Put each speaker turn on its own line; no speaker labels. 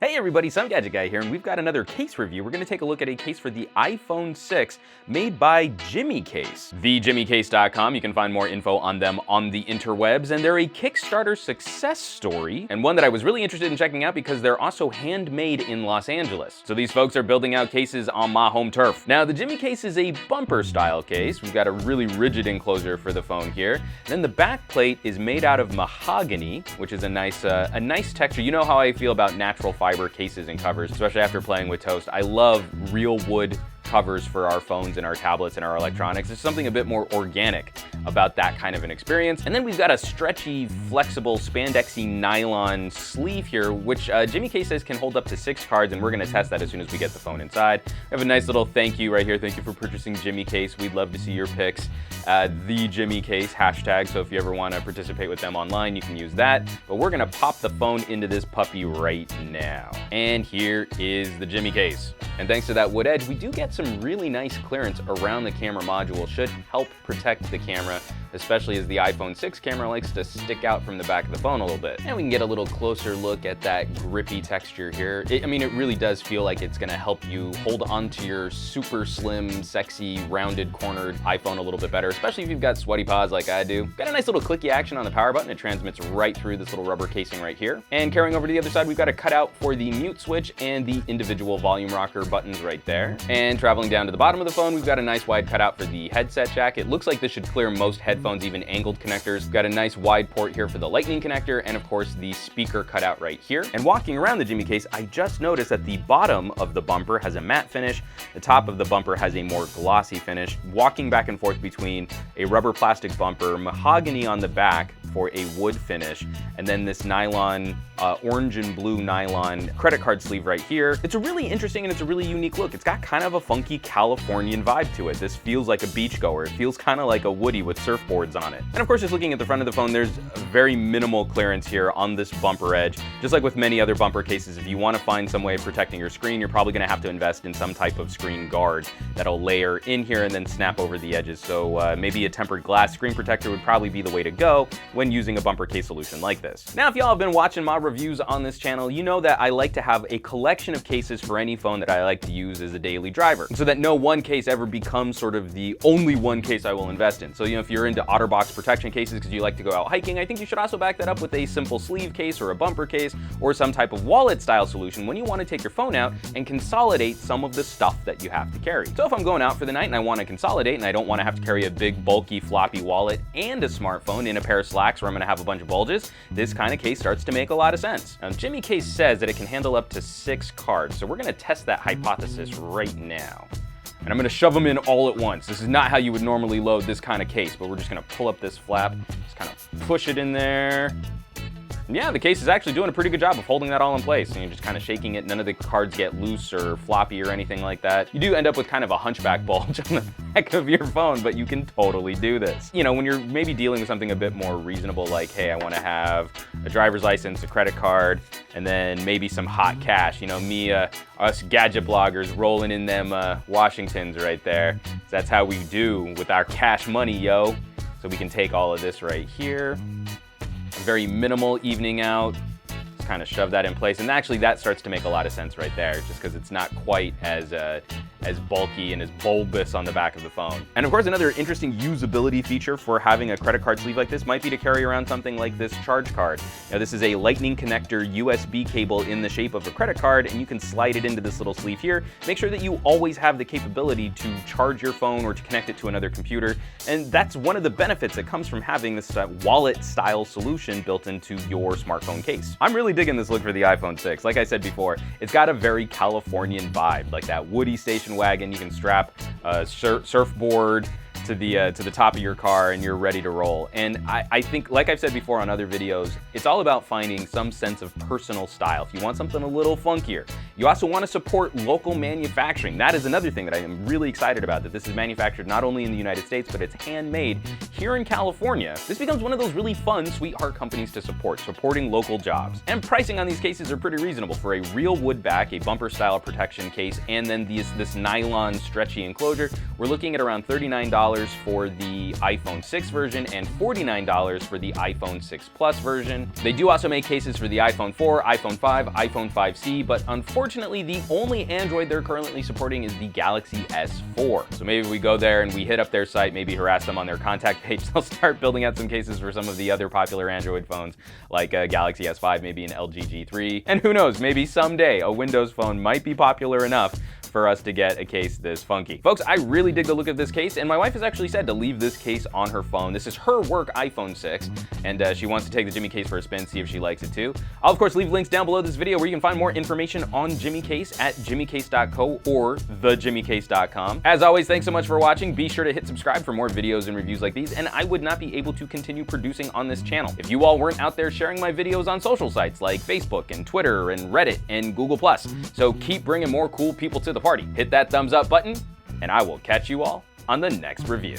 Hey everybody, Some Gadget Guy here, and we've got another case review. We're going to take a look at a case for the iPhone 6 made by JimmyCase. TheJimmyCase.com, you can find more info on them on the interwebs, and they're a Kickstarter success story, and one that I was really interested in checking out because they're also handmade in Los Angeles. So these folks are building out cases on my home turf. Now, the JimmyCase is a bumper style case. We've got a really rigid enclosure for the phone here. Then the back plate is made out of mahogany, which is a nice texture. You know how I feel about natural fiber cases and covers, especially after playing with toast. I love real wood covers for our phones and our tablets and our electronics. There's something a bit more organic about that kind of an experience. And then we've got a stretchy, flexible, spandexy nylon sleeve here, which JimmyCase says can hold up to 6 cards, and we're gonna test that as soon as we get the phone inside. We have a nice little thank you right here. Thank you for purchasing JimmyCase. We'd love to see your pics. The JimmyCase hashtag, so if you ever wanna participate with them online, you can use that. But we're gonna pop the phone into this puppy right now. And here is the JimmyCase. And thanks to that wood edge, we do get some really nice clearance around the camera module. Should help protect the camera, especially as the iPhone 6 camera likes to stick out from the back of the phone a little bit. And we can get a little closer look at that grippy texture here. It really does feel like it's gonna help you hold onto your super slim, sexy, rounded, cornered iPhone a little bit better, especially if you've got sweaty paws like I do. Got a nice little clicky action on the power button. It transmits right through this little rubber casing right here. And carrying over to the other side, we've got a cutout for the mute switch and the individual volume rocker buttons right there. And traveling down to the bottom of the phone, we've got a nice wide cutout for the headset jack. It looks like this should clear most headphones, even angled connectors. We've got a nice wide port here for the lightning connector, and of course the speaker cutout right here. And walking around the JimmyCase, I just noticed that the bottom of the bumper has a matte finish. The top of the bumper has a more glossy finish. Walking back and forth between a rubber plastic bumper, mahogany on the back for a wood finish, and then this nylon, orange and blue nylon credit card sleeve right here. It's a really interesting and it's a really unique look. It's got kind of a funky Californian vibe to it. This feels like a beachgoer. It feels kind of like a Woody with surfboards on it. And of course, just looking at the front of the phone, there's very minimal clearance here on this bumper edge. Just like with many other bumper cases, if you want to find some way of protecting your screen, you're probably going to have to invest in some type of screen guard that'll layer in here and then snap over the edges. So maybe a tempered glass screen protector would probably be the way to go when using a bumper case solution like this. Now, if y'all have been watching my reviews on this channel, you know that I like to have a collection of cases for any phone that I like to use as a daily driver, so that no one case ever becomes sort of the only one case I will invest in. So, if you're into OtterBox protection cases because you like to go out hiking, I think you should also back that up with a simple sleeve case or a bumper case or some type of wallet style solution when you want to take your phone out and consolidate some of the stuff that you have to carry. So if I'm going out for the night and I want to consolidate and I don't want to have to carry a big bulky floppy wallet and a smartphone in a pair of slacks where I'm going to have a bunch of bulges, this kind of case starts to make a lot of sense. Now, JimmyCase says that it can handle up to 6 cards, so we're going to test that hypothesis right now. And I'm going to shove them in all at once. This is not how you would normally load this kind of case, but we're just going to pull up this flap, just kind of push it in there. Yeah, the case is actually doing a pretty good job of holding that all in place, and you're just kind of shaking it. None of the cards get loose or floppy or anything like that. You do end up with kind of a hunchback bulge on the back of your phone, but you can totally do this. When you're maybe dealing with something a bit more reasonable, like, hey, I want to have a driver's license, a credit card, and then maybe some hot cash. Us gadget bloggers rolling in them Washingtons right there. So that's how we do with our cash money, yo. So we can take all of this right here. Very minimal evening out. Just kind of shove that in place, and actually that starts to make a lot of sense right there, just because it's not quite as bulky and as bulbous on the back of the phone. And of course, another interesting usability feature for having a credit card sleeve like this might be to carry around something like this charge card. Now, this is a lightning connector USB cable in the shape of a credit card, and you can slide it into this little sleeve here. Make sure that you always have the capability to charge your phone or to connect it to another computer. And that's one of the benefits that comes from having this wallet style solution built into your smartphone case. I'm really digging this look for the iPhone 6. Like I said before, it's got a very Californian vibe, like that Woody station wagon. You can strap a surfboard to the top of your car and you're ready to roll. And I think, like I've said before on other videos, it's all about finding some sense of personal style. If you want something a little funkier, you also want to support local manufacturing. That is another thing that I am really excited about, that this is manufactured not only in the United States, but it's handmade here in California. This becomes one of those really fun, sweetheart companies to support, supporting local jobs. And pricing on these cases are pretty reasonable. For a real wood back, a bumper style protection case, and then this nylon stretchy enclosure, we're looking at around $39 for the iPhone 6 version and $49 for the iPhone 6 Plus version. They do also make cases for the iPhone 4, iPhone 5, iPhone 5C, but unfortunately the only Android they're currently supporting is the Galaxy S4. So maybe we go there and we hit up their site, maybe harass them on their contact page, they'll start building out some cases for some of the other popular Android phones like a Galaxy S5, maybe an LG G3, and who knows, maybe someday a Windows phone might be popular enough for us to get a case this funky. Folks, I really dig the look of this case, and my wife has actually said to leave this case on her phone. This is her work iPhone 6, and she wants to take the JimmyCase for a spin, see if she likes it too. I'll of course leave links down below this video where you can find more information on JimmyCase at jimmycase.co or thejimmycase.com. As always, thanks so much for watching. Be sure to hit subscribe for more videos and reviews like these, and I would not be able to continue producing on this channel if you all weren't out there sharing my videos on social sites like Facebook and Twitter and Reddit and Google+. So keep bringing more cool people to the party. Hit that thumbs up button, and I will catch you all on the next review.